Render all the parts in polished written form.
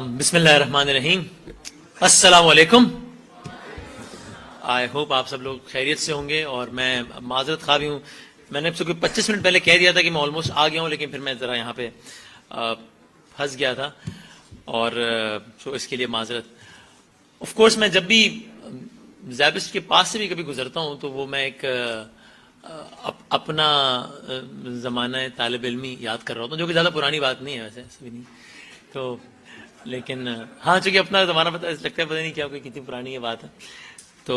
بسم اللہ الرحمن الرحیم. السلام علیکم. آئی ہوپ آپ سب لوگ خیریت سے ہوں گے, اور میں معذرت خواہ بھی ہوں. میں نے آپ سے کوئی 25 منٹ پہلے کہہ دیا تھا کہ میں آلموسٹ آ گیا ہوں, لیکن پھر میں ذرا یہاں پہ پھنس گیا تھا, اور اس کے لیے معذرت. آف کورس میں جب بھی زیبسٹ کے پاس سے بھی کبھی گزرتا ہوں تو وہ میں ایک اپنا زمانہ طالب علمی یاد کر رہا ہوتا ہوں, جو کہ زیادہ پرانی بات نہیں ہے ویسے بھی نہیں تو, لیکن ہاں چونکہ اپنا زمانہ لگتا ہے پتہ نہیں کیا کوئی کتنی پرانی یہ بات ہے. تو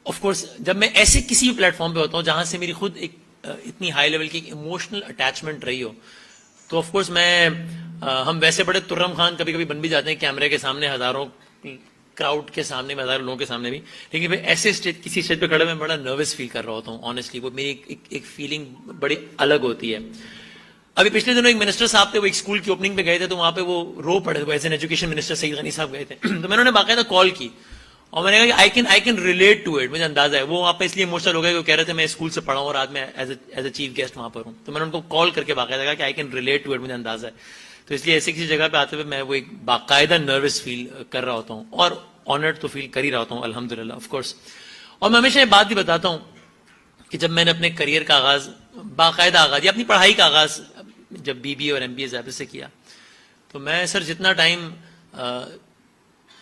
آف کورس جب میں ایسے کسی بھی پلیٹ فارم پہ ہوتا ہوں جہاں سے میری خود ایک اتنی ہائی لیول کی ایموشنل اٹیچمنٹ رہی ہو, تو آف کورس ہم ویسے بڑے ترم خان کبھی کبھی بن بھی جاتے ہیں کیمرے کے سامنے, ہزاروں کراؤڈ کے سامنے میں, ہزاروں لوگوں کے سامنے بھی, لیکن پھر ایسے کسی اسٹیج پہ کھڑے میں بڑا نروس فیل کر رہا ہوتا ہوں. آنیسٹلی وہ میری ایک فیلنگ بڑی الگ ہوتی ہے. ابھی پچھلے دنوں ایک منسٹر صاحب تھے, وہ ایک اسکول کی اوپننگ پہ گئے تھے, تو وہاں پہ وہ رو پڑے تھے, as an education minister Saeed Ghani صاحب گئے تھے. تو میں انہوں نے باقاعدہ کال کی اور میں نے کہا کہ I can relate to it, مجھے اندازہ ہے. وہ وہاں پہ اس لیے ایموشنل ہو گئے کہ وہ کہہ رہے تھے میں اسکول سے پڑھا ہوں اور آج میں ایز اے چیف گیسٹ وہاں پر ہوں. تو میں نے ان کو کال کر کے باقاعدہ کہا کہ I can relate to it, مجھے اندازہ ہے. تو اس لیے ایسی کسی جگہ پہ آتے ہوئے میں وہ ایک باقاعدہ نروس فیل کر رہا ہوتا ہوں, اور آنرڈ تو فیل کر ہی رہا ہوتا ہوں الحمد للہ آف کورس. اور میں ہمیشہ یہ بات بھی بتاتا ہوں کہ جب میں نے اپنے کریئر کا آغاز, باقاعدہ آغاز یا اپنی پڑھائی کا آغاز جب بی بی اے اور ایم بی اے زیادہ سے کیا, تو میں سر جتنا ٹائم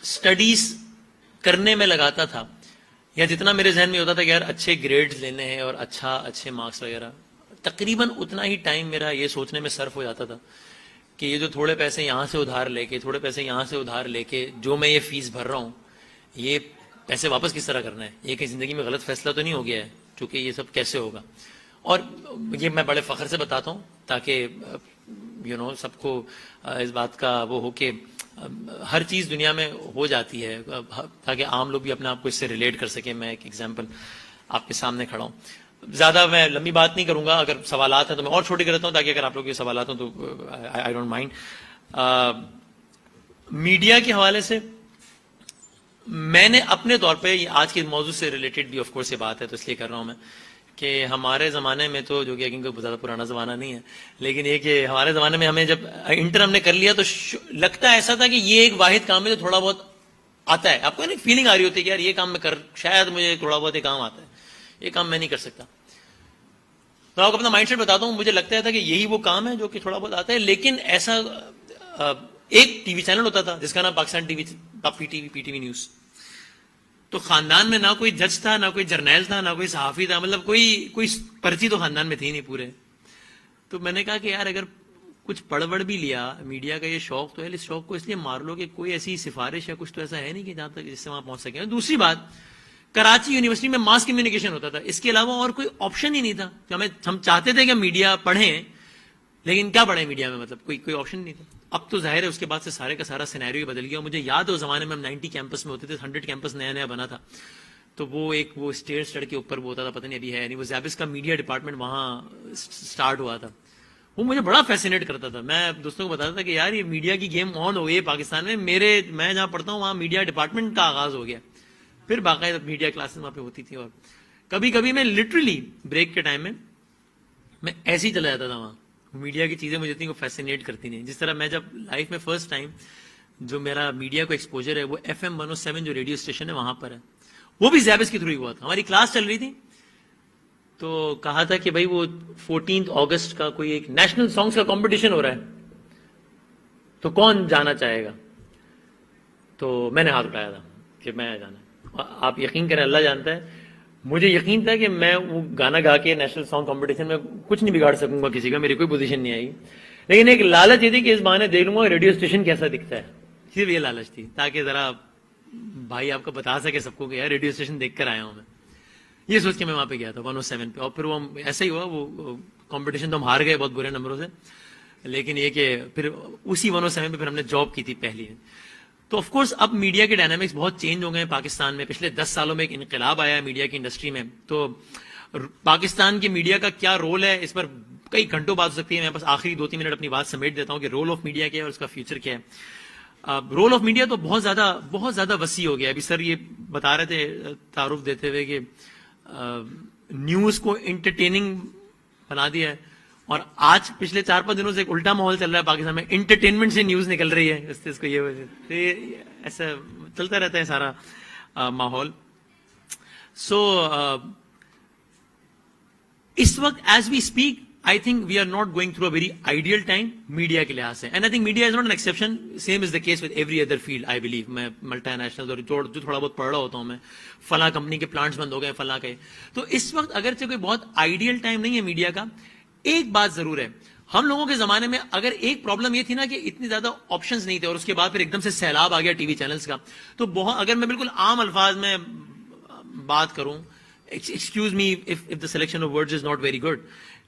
اسٹڈیز کرنے میں لگاتا تھا, یا جتنا میرے ذہن میں ہوتا تھا کہ یار اچھے گریڈز لینے ہیں اور اچھے مارکس وغیرہ, تقریباً اتنا ہی ٹائم میرا یہ سوچنے میں صرف ہو جاتا تھا کہ یہ جو تھوڑے پیسے یہاں سے ادھار لے کے, تھوڑے پیسے یہاں سے ادھار لے کے جو میں یہ فیس بھر رہا ہوں, یہ پیسے واپس کس طرح کرنا ہے, یہ کہ زندگی میں غلط فیصلہ تو نہیں ہو گیا ہے, چونکہ یہ سب کیسے ہوگا. اور یہ میں بڑے فخر سے بتاتا ہوں تاکہ سب کو اس بات کا وہ ہو کہ ہر چیز دنیا میں ہو جاتی ہے, تاکہ عام لوگ بھی اپنے آپ کو اس سے ریلیٹ کر سکیں. میں ایک ایگزامپل آپ کے سامنے کھڑا ہوں. زیادہ میں لمبی بات نہیں کروں گا, اگر سوالات ہیں تو میں اور چھوٹی کرتا ہوں تاکہ اگر آپ لوگ کے سوالات ہوں تو آئی ڈونٹ مائنڈ. میڈیا کے حوالے سے میں نے اپنے طور پہ آج کے موضوع سے ریلیٹڈ بھی آف کورس یہ بات ہے تو اس لیے کر رہا ہوں میں کہ ہمارے زمانے میں تو, جو کہ کوئی زیادہ پرانا زمانہ نہیں ہے, لیکن یہ کہ ہمارے زمانے میں ہمیں جب انٹر ہم نے کر لیا تو لگتا ایسا تھا کہ یہ ایک واحد کام ہے جو تھوڑا بہت آتا ہے. آپ کو ایک فیلنگ آ رہی ہوتی ہے کہ یار یہ کام میں شاید مجھے تھوڑا بہت یہ کام آتا ہے, یہ کام میں نہیں کر سکتا. تو آپ کو اپنا مائنڈ سیٹ بتاتا ہوں, مجھے لگتا تھا کہ یہی وہ کام ہے جو کہ تھوڑا بہت آتا ہے. لیکن ایسا ایک ٹی وی چینل ہوتا تھا جس کا نام Pakistan T V, P T V news. تو خاندان میں نہ کوئی جج تھا, نہ کوئی جرنیل تھا, نہ کوئی صحافی تھا, مطلب کوئی پرچی تو خاندان میں تھی نہیں پورے. تو میں نے کہا کہ یار اگر کچھ پڑھ بھی لیا, میڈیا کا یہ شوق تو ہے, اس شوق کو اس لیے مار لو کہ کوئی ایسی سفارش یا کچھ تو ایسا ہے نہیں کہ جہاں تک جس سے وہاں پہنچ سکے. دوسری بات, کراچی یونیورسٹی میں ماس کمیونیکیشن ہوتا تھا, اس کے علاوہ اور کوئی آپشن ہی نہیں تھا. ہم چاہتے تھے کہ میڈیا پڑھیں, لیکن کیا پڑھیں میڈیا میں, مطلب کوئی آپشن نہیں تھا. اب تو ظاہر ہے اس کے بعد سے سارے کا سارا سینیریو بدل گیا. مجھے یاد ہے اس زمانے میں ہم 90 کیمپس میں ہوتے تھے, 100 کیمپس نیا بنا تھا, تو وہ اسٹیئر کے اوپر وہ ہوتا تھا, پتہ نہیں ابھی ہے نہیں, وہ زیبس کا میڈیا ڈپارٹمنٹ وہاں سٹارٹ ہوا تھا. وہ مجھے بڑا فیسینیٹ کرتا تھا. میں دوستوں کو بتاتا تھا کہ یار یہ میڈیا کی گیم آن ہو گئی ہے پاکستان میں. میں جہاں پڑھتا ہوں وہاں میڈیا ڈپارٹمنٹ کا آغاز ہو گیا. پھر باقاعدہ میڈیا کلاسز وہاں پہ ہوتی تھی, اور کبھی کبھی میں لٹرلی بریک کے ٹائم میں ایسے ہی چلا جاتا تھا وہاں. میڈیا کی چیزیں مجھے اتنی کو فیسینیٹ کرتی نہیں. جس طرح میں جب لائف میں فرسٹ ٹائم جو میرا میڈیا کو ایکسپوجر ہے وہ FM 107 جو ریڈیو اسٹیشن ہے وہاں پر ہے, وہ بھی زیبس کے تھرو ہی ہوا تھا. ہماری کلاس چل رہی تھی تو کہا تھا کہ بھائی وہ 14 اگست کا کوئی ایک نیشنل سانگس کا کمپٹیشن ہو رہا ہے, تو کون جانا چاہے گا. تو میں نے ہاتھ اٹھایا تھا کہ میں جانا. آپ یقین کریں, اللہ جانتا ہے مجھے یقین تھا کہ میں وہ گانا گا کے نیشنل سانگ کمپٹیشن میں کچھ نہیں بگاڑ سکوں گا کسی کا, میری کوئی پوزیشن نہیں آئے گی. لیکن ایک لالچ یہ تھی کہ اس بہانے دیکھ لوں گا ریڈیو اسٹیشن کیسا دکھتا ہے, صرف یہ لالچ تھی, تاکہ ذرا بھائی آپ کو بتا سکے سب کو کہ یار ریڈیو اسٹیشن دیکھ کر آیا ہوں میں. یہ سوچ کے میں وہاں پہ گیا تھا 107 پہ. اور پھر وہ ایسا ہی ہوا, وہ کمپٹیشن تو ہم ہار گئے بہت برے نمبروں سے, لیکن یہ کہ پھر اسی 107 پہ پھر ہم نے جاب کی تھی پہلی. تو آف کورس اب میڈیا کے ڈائنامکس بہت چینج ہو گئے ہیں پاکستان میں. پچھلے 10 سالوں میں ایک انقلاب آیا ہے میڈیا کی انڈسٹری میں. تو پاکستان کی میڈیا کا کیا رول ہے, اس پر کئی گھنٹوں بات ہو سکتی ہے. میں بس آخری 2-3 منٹ اپنی بات سمیٹ دیتا ہوں کہ رول آف میڈیا کیا ہے اور اس کا فیوچر کیا ہے. رول آف میڈیا تو بہت زیادہ وسیع ہو گیا. ابھی سر یہ بتا رہے تھے تعارف دیتے ہوئے کہ نیوز کو انٹرٹیننگ بنا دیا ہے, اور آج پچھلے 4-5 دنوں سے ایک الٹا ماحول چل رہا ہے پاکستان میں, انٹرٹینمنٹ سے نیوز نکل رہی ہے, اس کو یہ وجہ سے ایسا چلتا رہتا ہے سارا ماحول. سو اس وقت as we speak I think we are not going through a very ideal time media کے لحاظ سے, and I think media is not an exception, same as the case with every other field I believe. میں multi national اور جو تھوڑا بہت پڑھ رہا ہوتا ہوں میں, فلاں کمپنی کے پلانٹس بند ہو گئے, فلاں کے. تو اس وقت اگرچہ کوئی بہت آئیڈیل ٹائم نہیں ہے میڈیا کا, ایک بات ضرور ہے, ہم لوگوں کے زمانے میں اگر ایک پرابلم یہ تھی نا کہ اتنی زیادہ آپشنز نہیں تھے, اور اس کے بعد پھر ایک دم سے سیلاب آ گیا ٹی وی چینلز کا, تو بہت, اگر میں بالکل عام الفاظ میں بات کروں, excuse me if the selection of words is not very good,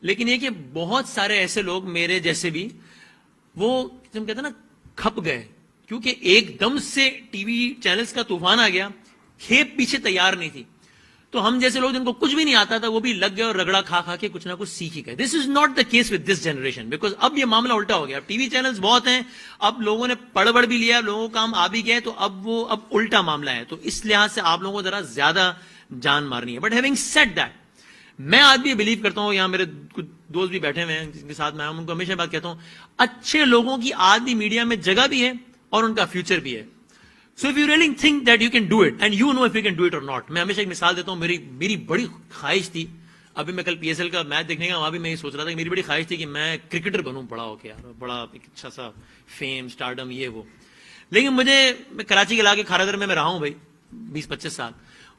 لیکن یہ کہ بہت سارے ایسے لوگ میرے جیسے بھی, وہ ہم کہتے ہیں نا کھپ گئے, کیونکہ ایک دم سے ٹی وی چینلز کا طوفان آ گیا, کھیپ پیچھے تیار نہیں تھی. تو ہم جیسے لوگ جن کو کچھ بھی نہیں آتا تھا وہ بھی لگ گئے اور رگڑا کھا کھا کے کچھ نہ کچھ سیکھ ہی گئے. This is not the case with this generation, because اب یہ معاملہ الٹا ہو گیا. اب ٹی وی چینلز بہت ہیں, اب لوگوں نے پڑھ بڑھ بھی لیا, لوگوں کا کام آ بھی گئے, تو اب الٹا معاملہ ہے. تو اس لحاظ سے آپ لوگوں کو ذرا زیادہ جان مارنی ہے. بٹ ہیونگ سیڈ دیٹ, میں آج بھی بلیو کرتا ہوں, یہاں میرے کچھ دوست بھی بیٹھے ہوئے ہیں جن کے ساتھ میں ان کو ہمیشہ بات کہتا ہوں, اچھے لوگوں کی آج بھی میڈیا میں جگہ بھی ہے اور ان کا فیوچر بھی ہے. So if you really think that you can do it, and you know if you can do it or not. میں ہمیشہ ایک مثال دیتا ہوں, میری بڑی خواہش تھی, ابھی میں کل پی ایس ایل کا میچ دیکھنے کا, وہاں بھی میں یہ سوچ رہا تھا کہ میری بڑی خواہش تھی کہ میں کرکٹر بنوں بڑا ہو کے, یار بڑا ایک اچھا سا فیم, اسٹارڈم, یہ وہ. لیکن میں کراچی کے علاقے کھارا در میں رہا ہوں بھائی 20-25 سال.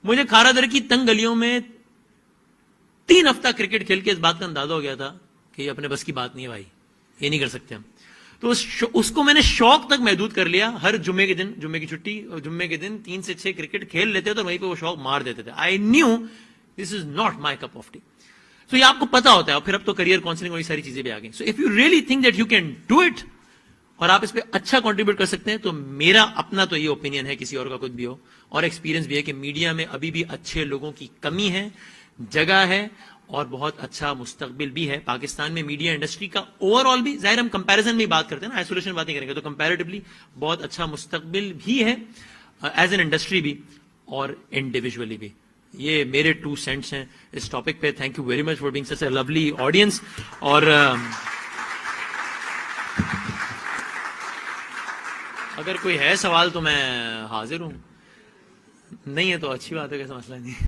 مجھے کھارا در کی تنگ گلیوں میں 3 ہفتہ کرکٹ کھیل کے اس بات کا اندازہ ہو گیا تھا کہ یہ اپنے بس کی بات نہیں ہے بھائی, یہ نہیں کر سکتے ہم. تو اس کو میں نے شوق تک محدود کر لیا. ہر جمعے کے دن, جمعے کی چھٹی اور جمعے کے دن 3 سے 6 کرکٹ کھیل لیتے تو وہیں پہ وہ شوق مار دیتے تھے. I knew this is not my cup of T. تو یہ آپ کو پتا ہوتا ہے, اور پھر اب تو کریئر کاؤنسلنگ اور یہ ساری چیزیں بھی آ گئی. So if you really think that you can do it, اور آپ اس پہ اچھا کنٹریبیوٹ کر سکتے ہیں, تو میرا اپنا تو یہ اوپینین ہے, کسی اور کا کچھ بھی ہو, اور ایکسپیرینس بھی ہے کہ میڈیا میں ابھی بھی اچھے لوگوں کی کمی ہے, جگہ ہے, اور بہت اچھا مستقبل بھی ہے. پاکستان میں میڈیا انڈسٹری کا اوور آل بھی, ظاہر ہم کمپیریزن میں بات کرتے ہیں نا, آئسولیشن باتیں کریں گے, تو کمپیریٹیولی بہت اچھا مستقبل بھی ہے, ایز این انڈسٹری بھی اور انڈیویجولی بھی. یہ میرے 2 سینٹس ہیں اس ٹاپک پہ. Thank you very much for being such a lovely audience. اور اگر کوئی ہے سوال تو میں حاضر ہوں, نہیں ہے تو اچھی بات ہے, کیسا مسئلہ نہیں.